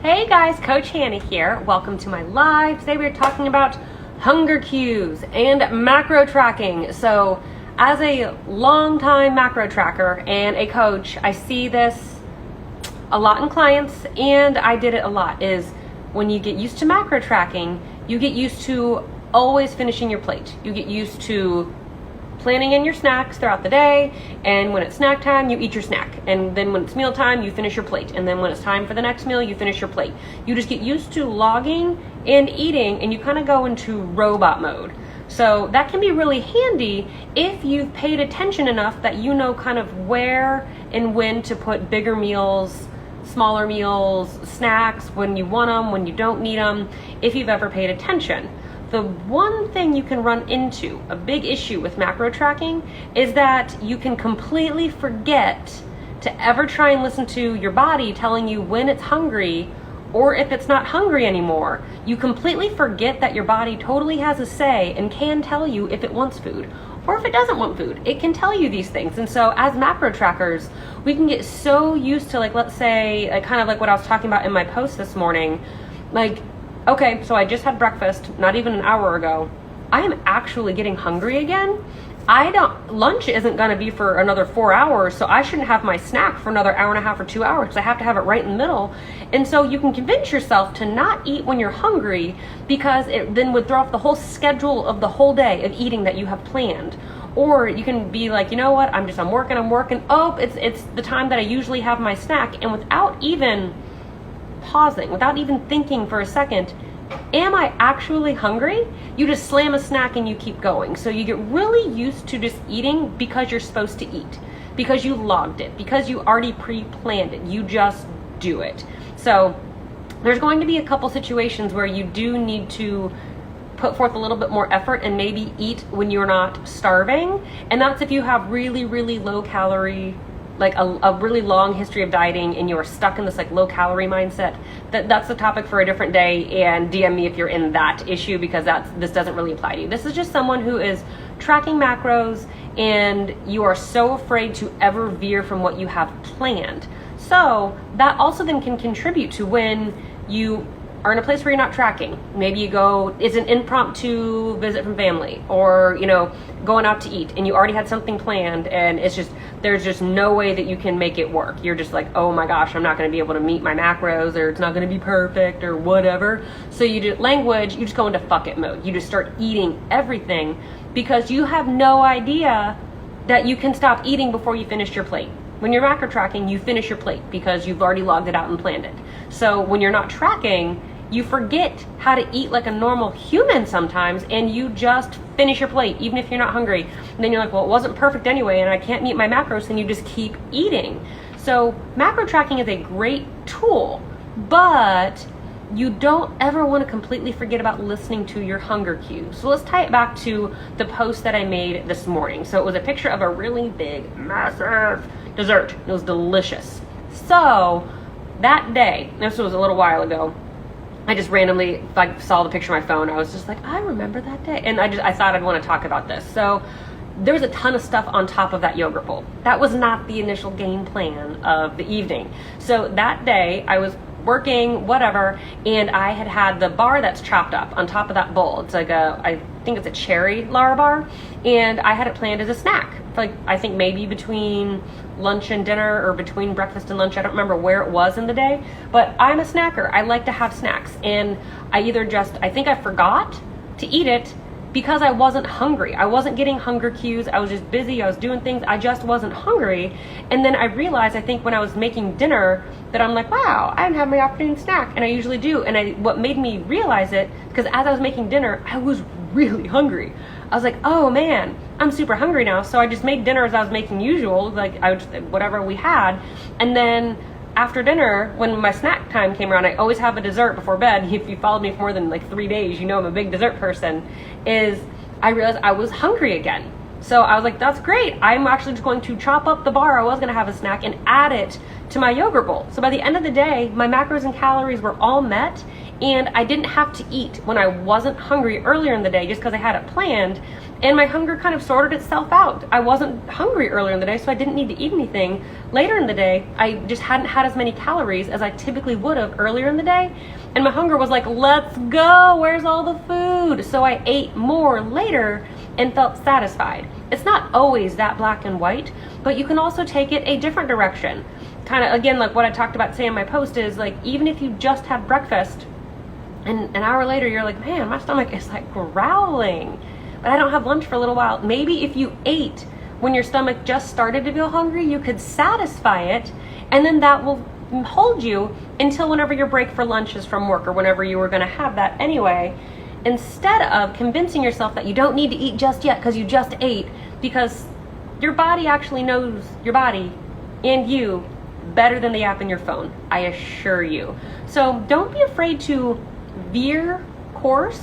Hey guys, Coach Hannah here. Welcome to my live. Today we're talking about hunger cues and macro tracking. So as a longtime macro tracker and a coach, I see this a lot in clients, and I did it a lot, is when you get used to macro tracking, you get used to always finishing your plate. You get used to planning in your snacks throughout the day, and when it's snack time, you eat your snack, and then when it's meal time, you finish your plate, and then when it's time for the next meal, you finish your plate. You just get used to logging and eating, and you kind of go into robot mode. So that can be really handy if you've paid attention enough that you know kind of where and when to put bigger meals, smaller meals, snacks, when you want them, when you don't need them, if you've ever paid attention. The one thing you can run into, a big issue with macro tracking, is that you can completely forget to ever try and listen to your body telling you when it's hungry or if it's not hungry anymore. You completely forget that your body totally has a say and can tell you if it wants food or if it doesn't want food. It can tell you these things. And so as macro trackers, we can get so used to, like, let's say, kind of like what I was talking about in my post this morning, like, okay, so I just had breakfast not even an hour ago. I am actually getting hungry again. Lunch isn't gonna be for another 4 hours, so I shouldn't have my snack for another hour and a half or 2 hours because I have to have it right in the middle. And so you can convince yourself to not eat when you're hungry, because it then would throw off the whole schedule of the whole day of eating that you have planned. Or you can be like, you know what, I'm working. Oh, it's the time that I usually have my snack, and without even pausing, without even thinking for a second, am I actually hungry? You just slam a snack and you keep going. So you get really used to just eating because you're supposed to eat, because you logged it, because you already pre-planned it. You just do it. So there's going to be a couple situations where you do need to put forth a little bit more effort and maybe eat when you're not starving. And that's if you have really, really low calorie, like a really long history of dieting, and you're stuck in this like low calorie mindset. That's the topic for a different day, and DM me if you're in that issue, because this doesn't really apply to you. This is just someone who is tracking macros and you are so afraid to ever veer from what you have planned. So that also then can contribute to when you are in a place where you're not tracking. Maybe you go, it's an impromptu visit from family, or going out to eat, and you already had something planned, and there's just no way that you can make it work. You're just like, oh my gosh, I'm not going to be able to meet my macros, or it's not going to be perfect, or whatever. So you just go into fuck it mode. You just start eating everything because you have no idea that you can stop eating before you finish your plate. When you're macro tracking, you finish your plate because you've already logged it out and planned it. So when you're not tracking, you forget how to eat like a normal human sometimes, and you just finish your plate even if you're not hungry. And then you're like, well, it wasn't perfect anyway, and I can't meet my macros, and you just keep eating. So macro tracking is a great tool, but you don't ever want to completely forget about listening to your hunger cues. So let's tie it back to the post that I made this morning. So it was a picture of a really big, massive dessert. It was delicious. So that day, this was a little while ago, I just randomly saw the picture on my phone. I was just like, I remember that day. And I thought I'd want to talk about this. So there was a ton of stuff on top of that yogurt bowl. That was not the initial game plan of the evening. So that day I was working, whatever, and I had the bar that's chopped up on top of that bowl. It's like I think it's a cherry Lara bar, and I had it planned as a snack. Like, I think maybe between lunch and dinner, or between breakfast and lunch. I don't remember where it was in the day, but I'm a snacker. I like to have snacks, and I think I forgot to eat it because I wasn't hungry. I wasn't getting hunger cues. I was just busy. I was doing things. I just wasn't hungry. And then I realized, I think when I was making dinner, that I'm like, wow, I didn't have my afternoon snack, and I usually do. And what made me realize it, because as I was making dinner, I was really hungry. I was like, oh man, I'm super hungry now. So I just made dinner as I was making usual, like whatever we had. And then after dinner, when my snack time came around, I always have a dessert before bed. If you followed me for more than like 3 days, you know I'm a big dessert person. I realized I was hungry again. So I was like, that's great. I'm actually just going to chop up the bar I was going to have a snack and add it to my yogurt bowl. So by the end of the day, my macros and calories were all met, and I didn't have to eat when I wasn't hungry earlier in the day just because I had it planned. And my hunger kind of sorted itself out. I wasn't hungry earlier in the day, so I didn't need to eat anything. Later in the day, I just hadn't had as many calories as I typically would have earlier in the day. And my hunger was like, let's go, where's all the food? So I ate more later and felt satisfied. It's not always that black and white, but you can also take it a different direction. Kind of, again, like what I talked about today in my post is like, even if you just had breakfast and an hour later you're like, man, my stomach is like growling, but I don't have lunch for a little while. Maybe if you ate when your stomach just started to feel hungry, you could satisfy it, and then that will hold you until whenever your break for lunch is from work or whenever you were going to have that anyway, instead of convincing yourself that you don't need to eat just yet because you just ate, because your body actually knows your body and you better than the app in your phone, I assure you. So don't be afraid to veer course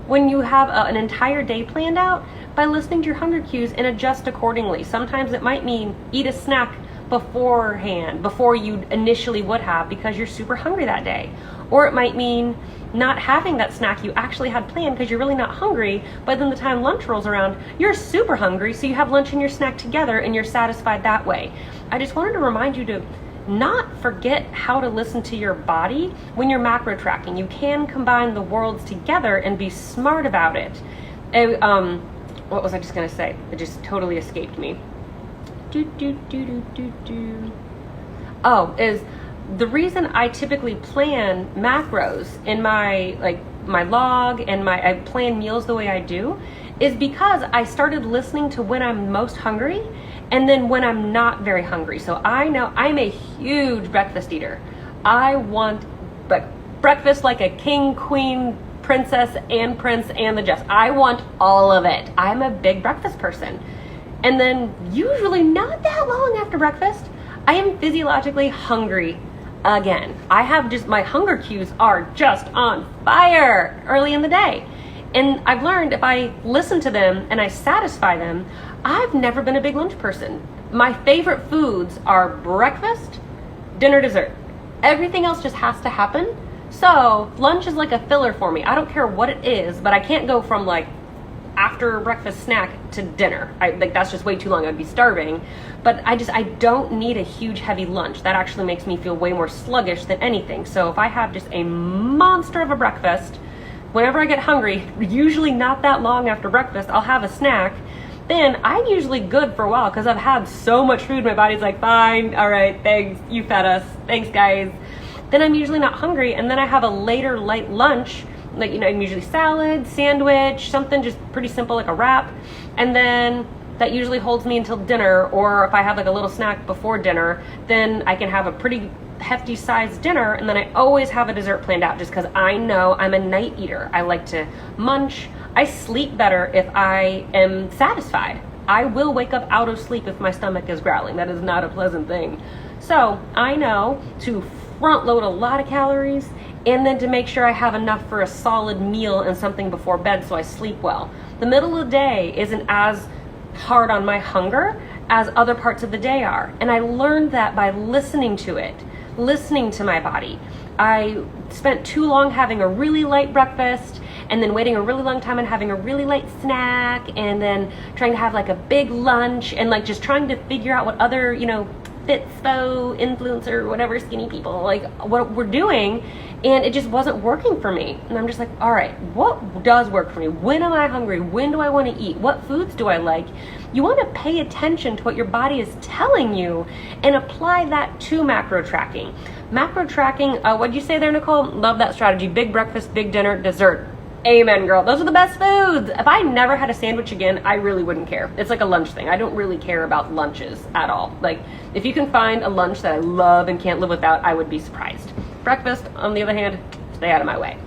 when you have an entire day planned out by listening to your hunger cues and adjust accordingly. Sometimes it might mean eat a snack beforehand, before you initially would have, because you're super hungry that day. Or it might mean not having that snack you actually had planned because you're really not hungry, but then the time lunch rolls around, you're super hungry, so you have lunch and your snack together and you're satisfied that way. I just wanted to remind you to not forget how to listen to your body when you're macro tracking. You can combine the worlds together and be smart about it. What was I just gonna say? It just totally escaped me. Is the reason I typically plan macros in my log and I plan meals the way I do is because I started listening to when I'm most hungry and then when I'm not very hungry. So I know I'm a huge breakfast eater. I want breakfast like a king, queen, princess, and prince, and the Jess. I want all of it. I'm a big breakfast person. And then usually not that long after breakfast, I am physiologically hungry again. I have just, my hunger cues are just on fire early in the day. And I've learned if I listen to them and I satisfy them, I've never been a big lunch person. My favorite foods are breakfast, dinner, dessert. Everything else just has to happen. So lunch is like a filler for me. I don't care what it is, but I can't go from like after breakfast snack to dinner. That's just way too long. I'd be starving. But I don't need a huge heavy lunch. That actually makes me feel way more sluggish than anything. So if I have just a monster of a breakfast, whenever I get hungry, usually not that long after breakfast, I'll have a snack. Then I'm usually good for a while because I've had so much food. My body's like, fine, all right, thanks, you fed us, thanks guys. Then I'm usually not hungry, and then I have a later light lunch, like, I'm usually salad, sandwich, something just pretty simple like a wrap, and then that usually holds me until dinner. Or if I have like a little snack before dinner, then I can have a pretty hefty sized dinner, and then I always have a dessert planned out just because I know I'm a night eater. I like to munch. I sleep better if I am satisfied. I will wake up out of sleep if my stomach is growling. That is not a pleasant thing. So I know to front load a lot of calories and then to make sure I have enough for a solid meal and something before bed so I sleep well. The middle of the day isn't as hard on my hunger as other parts of the day are. And I learned that by listening to it, listening to my body. I spent too long having a really light breakfast and then waiting a really long time and having a really light snack and then trying to have like a big lunch and like just trying to figure out what other, Fitspo, influencer, whatever, skinny people, like what we're doing, and it just wasn't working for me. And I'm just like, all right, what does work for me? When am I hungry? When do I want to eat? What foods do I like? You want to pay attention to what your body is telling you and apply that to macro tracking. Macro tracking, what'd you say there, Nicole? Love that strategy. Big breakfast, big dinner, dessert. Amen, girl. Those are the best foods. If I never had a sandwich again, I really wouldn't care. It's like a lunch thing. I don't really care about lunches at all. Like, if you can find a lunch that I love and can't live without, I would be surprised. Breakfast, on the other hand, stay out of my way.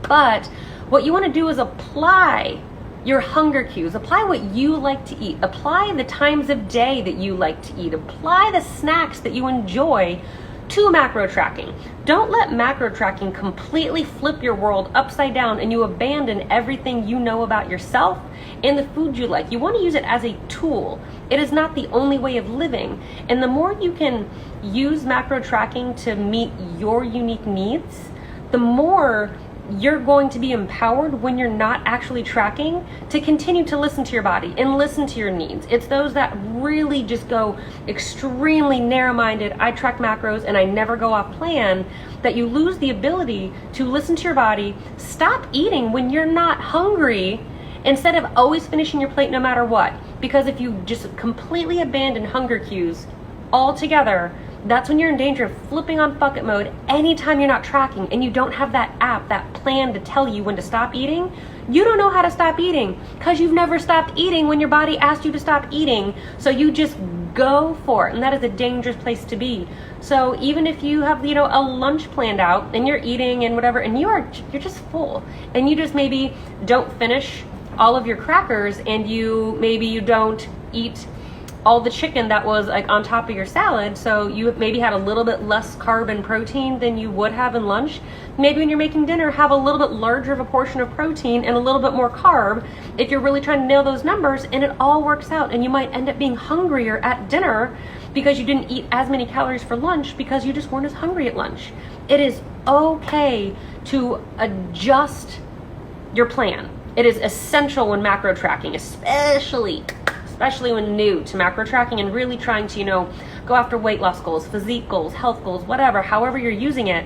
But what you want to do is apply your hunger cues. Apply what you like to eat. Apply the times of day that you like to eat. Apply the snacks that you enjoy to macro tracking. Don't let macro tracking completely flip your world upside down and you abandon everything you know about yourself and the food you like. You want to use it as a tool. It is not the only way of living. And the more you can use macro tracking to meet your unique needs, the more you're going to be empowered when you're not actually tracking to continue to listen to your body and listen to your needs. It's those that really just go extremely narrow-minded, I track macros and I never go off plan, that you lose the ability to listen to your body, stop eating when you're not hungry, instead of always finishing your plate no matter what. Because if you just completely abandon hunger cues altogether, that's when you're in danger of flipping on bucket mode anytime you're not tracking and you don't have that app, that plan to tell you when to stop eating. You don't know how to stop eating because you've never stopped eating when your body asked you to stop eating. So you just go for it, and that is a dangerous place to be. So even if you have, a lunch planned out and you're eating and whatever, and you're just full, and you just maybe don't finish all of your crackers, and you don't eat all the chicken that was like on top of your salad, so you maybe had a little bit less carb and protein than you would have in lunch. Maybe when you're making dinner, have a little bit larger of a portion of protein and a little bit more carb if you're really trying to nail those numbers, and it all works out. And you might end up being hungrier at dinner because you didn't eat as many calories for lunch because you just weren't as hungry at lunch. It is okay to adjust your plan. It is essential when macro tracking, especially when new to macro tracking and really trying to, go after weight loss goals, physique goals, health goals, whatever, however you're using it.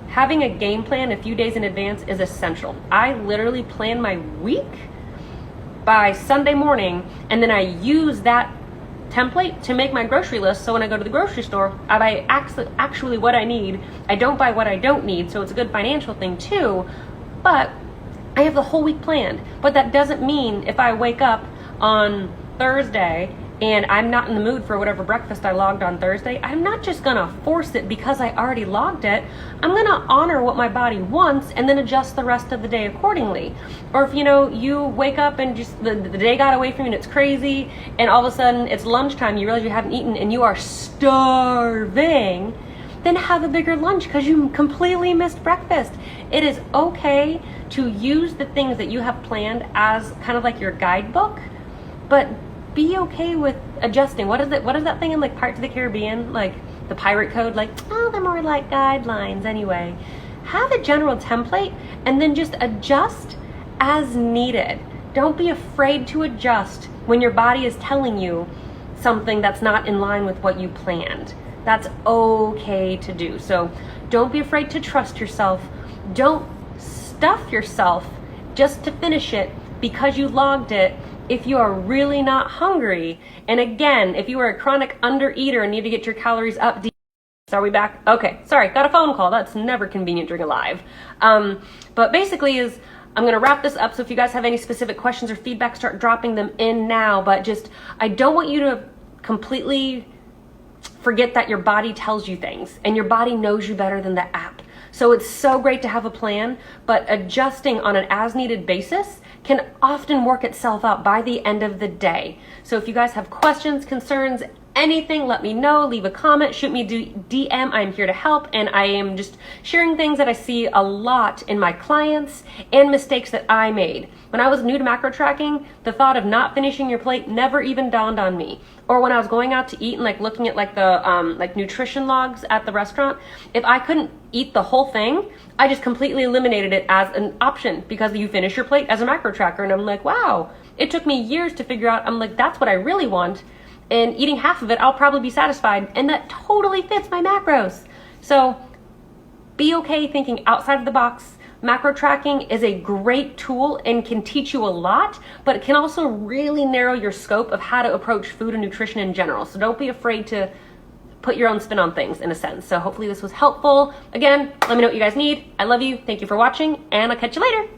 Having a game plan a few days in advance is essential. I literally plan my week by Sunday morning, and then I use that template to make my grocery list. So when I go to the grocery store, I buy actually what I need. I don't buy what I don't need, so it's a good financial thing too. But I have the whole week planned. But that doesn't mean if I wake up on Thursday and I'm not in the mood for whatever breakfast I logged on Thursday, I'm not just gonna force it because I already logged it. I'm gonna honor what my body wants and then adjust the rest of the day accordingly. Or if you wake up and just the day got away from you and it's crazy, and all of a sudden it's lunchtime, you realize you haven't eaten and you are starving, then have a bigger lunch because you completely missed breakfast. It is okay to use the things that you have planned as kind of like your guidebook, but be okay with adjusting. What is that thing in like Pirates of the Caribbean, like the pirate code, like, oh, they're more like guidelines anyway. Have a general template and then just adjust as needed. Don't be afraid to adjust when your body is telling you something that's not in line with what you planned. That's okay to do. So don't be afraid to trust yourself. Don't stuff yourself just to finish it because you logged it if you are really not hungry. And again, if you are a chronic undereater and need to get your calories up. Are we back? Okay, sorry, got a phone call. That's never convenient during a live. But basically I'm gonna wrap this up. So if you guys have any specific questions or feedback, start dropping them in now. But I don't want you to completely forget that your body tells you things and your body knows you better than the app. So it's so great to have a plan, but adjusting on an as needed basis can often work itself out by the end of the day. So if you guys have questions, concerns, anything, let me know, leave a comment, shoot me a DM. I'm here to help, and I am just sharing things that I see a lot in my clients and mistakes that I made. When I was new to macro tracking, the thought of not finishing your plate never even dawned on me. Or when I was going out to eat and like looking at like the like nutrition logs at the restaurant, if I couldn't eat the whole thing, I just completely eliminated it as an option because you finish your plate as a macro tracker. And I'm like, wow, it took me years to figure out, I'm like, that's what I really want. And eating half of it, I'll probably be satisfied. And that totally fits my macros. So be okay thinking outside of the box. Macro tracking is a great tool and can teach you a lot, but it can also really narrow your scope of how to approach food and nutrition in general. So don't be afraid to put your own spin on things in a sense. So hopefully this was helpful. Again, let me know what you guys need. I love you. Thank you for watching, and I'll catch you later.